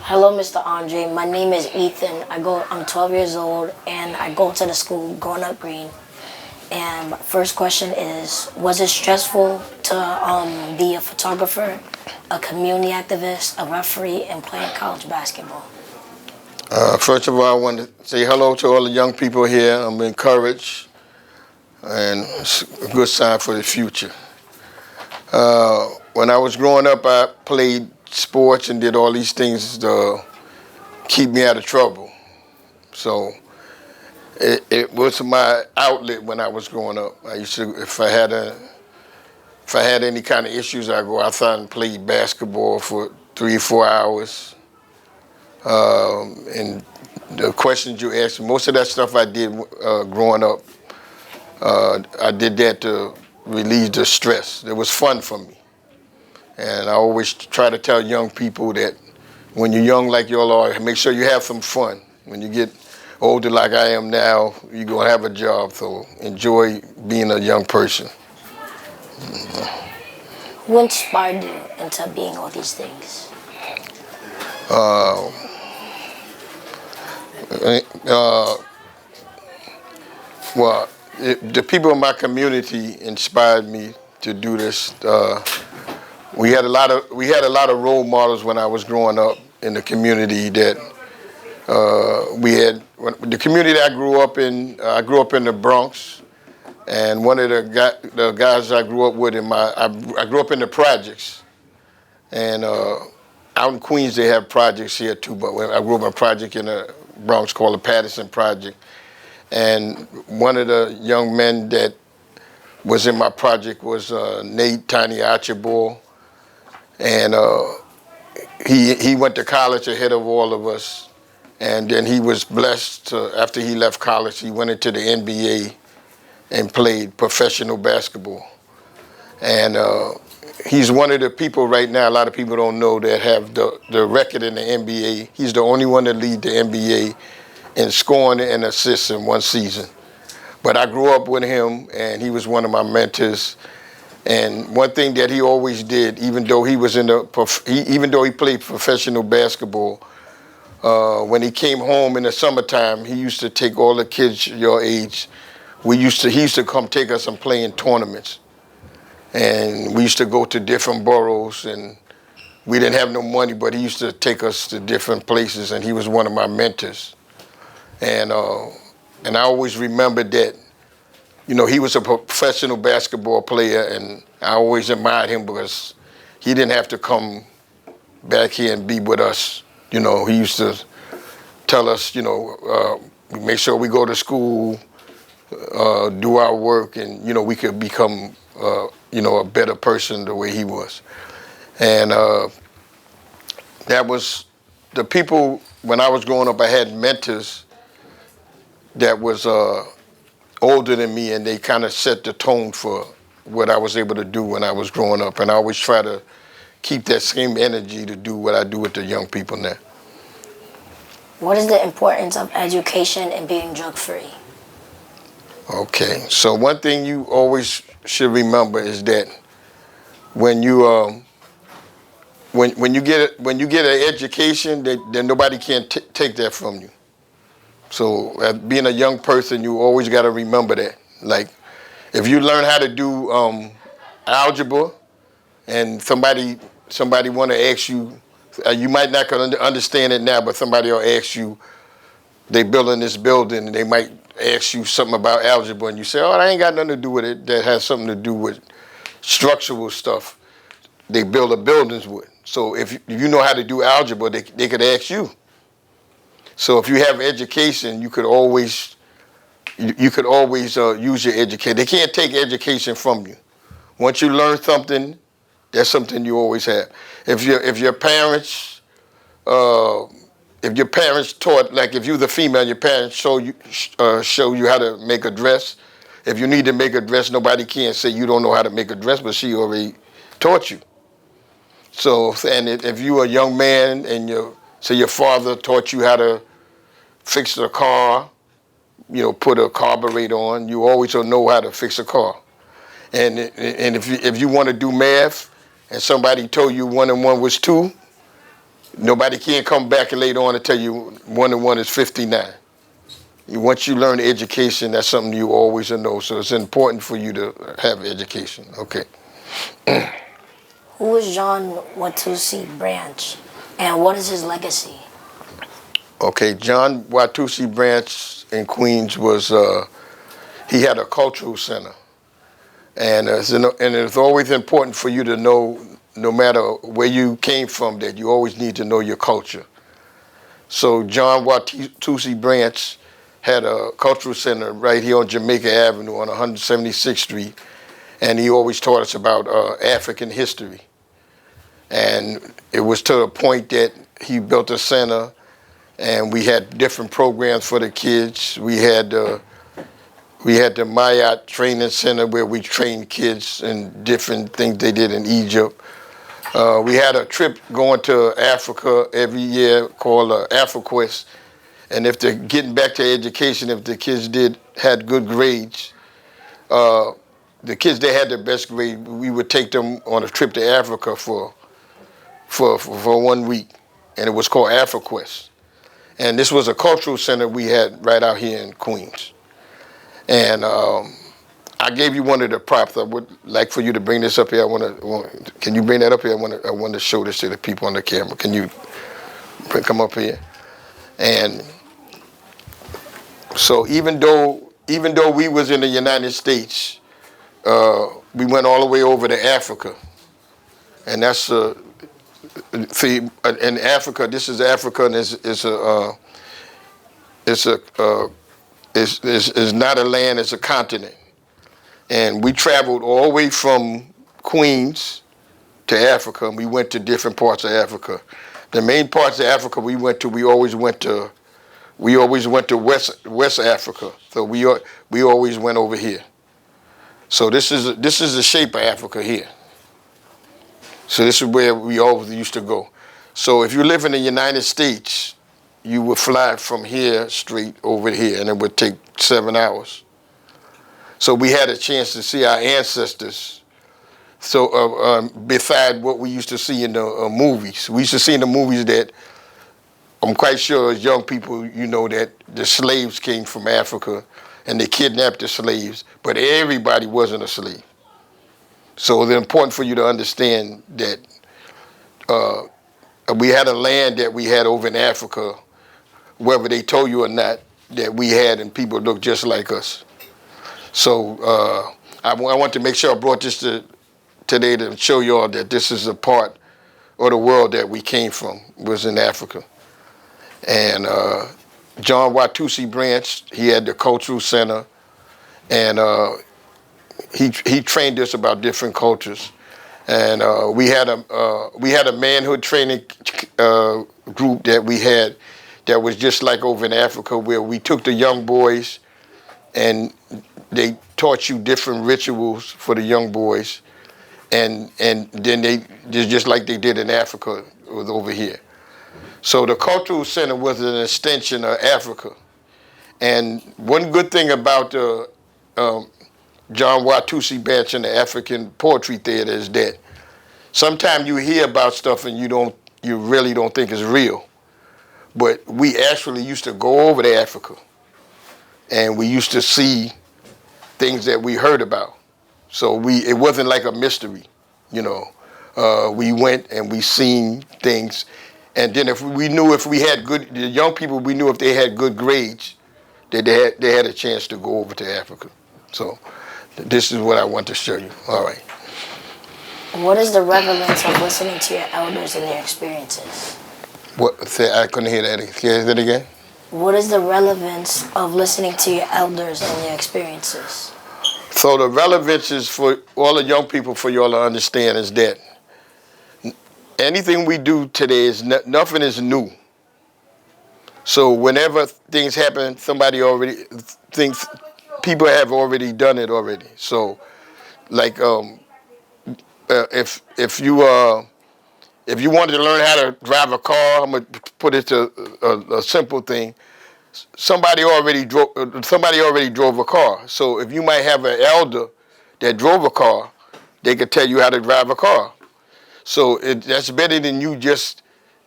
Hello, Mr. Andre. My name is Ethan. I'm 12 years old, and I go to the school Growing Up Green. And my first question is, was it stressful to be a photographer, a community activist, a referee, and playing college basketball? First of all, I want to say hello to all the young people here. I'm encouraged, and it's a good sign for the future. When I was growing up, I played sports and did all these things to keep me out of trouble. So it was my outlet when I was growing up. I used to, if I had any kind of issues, I'd go outside and play basketball for 3 or 4 hours. And the questions you asked, most of that stuff I did growing up, I did that to relieve the stress. It was fun for me. And I always try to tell young people that when you're young like you all are, make sure you have some fun. When you get older like I am now, you're going to have a job, so enjoy being a young person. Who inspired you into being all these things? Well, the people in my community inspired me to do this. We had a lot of role models when I was growing up in the community that the community that I grew up in. I grew up in the Bronx, and one of the guys I grew up with I grew up in the projects, and out in Queens they have projects here too. But I grew up in a project in the Bronx called the Patterson Project, and one of the young men that was in my project was Nate Tiny Archibald. And he went to college ahead of all of us. And then he was blessed after he left college, he went into the NBA and played professional basketball. And he's one of the people right now, a lot of people don't know, that have the record in the NBA. He's the only one that lead the NBA in scoring and assists in one season. But I grew up with him, and he was one of my mentors. And one thing that he always did, even though he played professional basketball, when he came home in the summertime, he used to take all the kids your age. He used to come take us and play in tournaments. And we used to go to different boroughs, and we didn't have no money, but he used to take us to different places, and he was one of my mentors. And I always remembered that, you know, he was a professional basketball player, and I always admired him because he didn't have to come back here and be with us. You know, he used to tell us, you know, make sure we go to school, do our work, and, you know, we could become, you know, a better person the way he was. And that was the people, when I was growing up, I had mentors that was older than me, and they kind of set the tone for what I was able to do when I was growing up. And I always try to keep that same energy to do what I do with the young people now. What is the importance of education and being drug-free? Okay, so one thing you always should remember is that when you get an education, then nobody can take that from you. So being a young person, you always got to remember that. Like, if you learn how to do algebra, and somebody want to ask you, you might not understand it now, but somebody will ask you, they building this building, and they might ask you something about algebra, and you say, oh, that ain't got nothing to do with it. That has something to do with structural stuff they build the buildings with. So if you know how to do algebra, they could ask you. So if you have education, you could always use your education. They can't take education from you. Once you learn something, that's something you always have. If your parents taught, like if you're the female, your parents show you how to make a dress. If you need to make a dress, nobody can say you don't know how to make a dress, but she already taught you. So, and if you're a young man and your father taught you how to fix a car, you know, put a carburetor on, you always will know how to fix a car. And if you want to do math and somebody told you 1 and 1 was 2, Nobody can come back and later on and tell you 1 and 1 is 59. Once you learn education, that's something you always know. So it's important for you to have education. Okay. Who is John Watusi Branch, and what is his legacy? Okay, John Watusi Branch in Queens was, he had a cultural center. And it's always important for you to know, no matter where you came from, that you always need to know your culture. So John Watusi Branch had a cultural center right here on Jamaica Avenue on 176th Street, and he always taught us about African history. And it was to the point that he built a center, and we had different programs for the kids. We had the Mayat Training Center where we trained kids in different things they did in Egypt. We had a trip going to Africa every year called AfriQuest. And if they're getting back to education, if the kids had good grades, the kids that had the best grade, we would take them on a trip to Africa for 1 week. And it was called AfriQuest. And this was a cultural center we had right out here in Queens. And I gave you one of the props. I would like for you to bring this up here. Can you bring that up here? I want to show this to the people on the camera. Can you come up here? And so even though we was in the United States, we went all the way over to Africa. And that's see, in Africa, this is Africa, and it's not a land, it's a continent. And we traveled all the way from Queens to Africa, and we went to different parts of Africa. The main parts of Africa we always went to West Africa. So we always went over here. So this is the shape of Africa here. So this is where we always used to go. So if you live in the United States, you would fly from here straight over here, and it would take 7 hours. So we had a chance to see our ancestors. So beside what we used to see in the movies, we used to see in the movies that I'm quite sure as young people, you know that the slaves came from Africa and they kidnapped the slaves, but everybody wasn't a slave. So it's important for you to understand that we had a land that we had over in Africa, whether they told you or not, that we had, and people look just like us. So I want to make sure I brought this today to show you all that this is a part of the world that we came from, was in Africa. And John Watusi Branch, he had the cultural center, and he trained us about different cultures. And we had a manhood training group that we had that was just like over in Africa, where we took the young boys and they taught you different rituals for the young boys, and then they just like they did in Africa, it was over here. So the cultural center was an extension of Africa. And one good thing about the John Watusi Branch and the African Poetry Theater is that sometimes you hear about stuff and you really don't think it's real. But we actually used to go over to Africa, and we used to see things that we heard about. So it wasn't like a mystery, you know. We went and we seen things, and then if we had good, the young people, we knew if they had good grades, that they had a chance to go over to Africa. So this is what I want to show you. All right. What is the relevance of listening to your elders and their experiences? I couldn't hear that. Can you say that again? What is the relevance of listening to your elders and their experiences? So the relevance is for all the young people, for y'all to understand, is that anything we do today is nothing is new. So whenever things happen, people have already done it already. So, like, if you wanted to learn how to drive a car, I'm gonna put it to a simple thing. Somebody already drove a car. So if you might have an elder that drove a car, they could tell you how to drive a car. So that's better than you just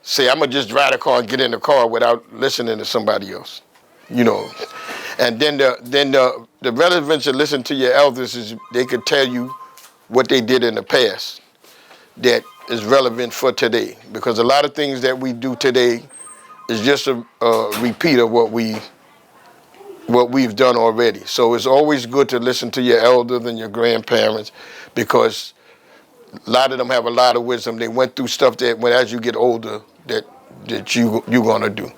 say, I'm gonna just drive the car and get in the car without listening to somebody else, you know. And then the relevance of listening to your elders is they could tell you what they did in the past that is relevant for today. Because a lot of things that we do today is just a repeat of what we've done already. So it's always good to listen to your elders and your grandparents, because a lot of them have a lot of wisdom. They went through stuff that, when as you get older, that you're gonna do.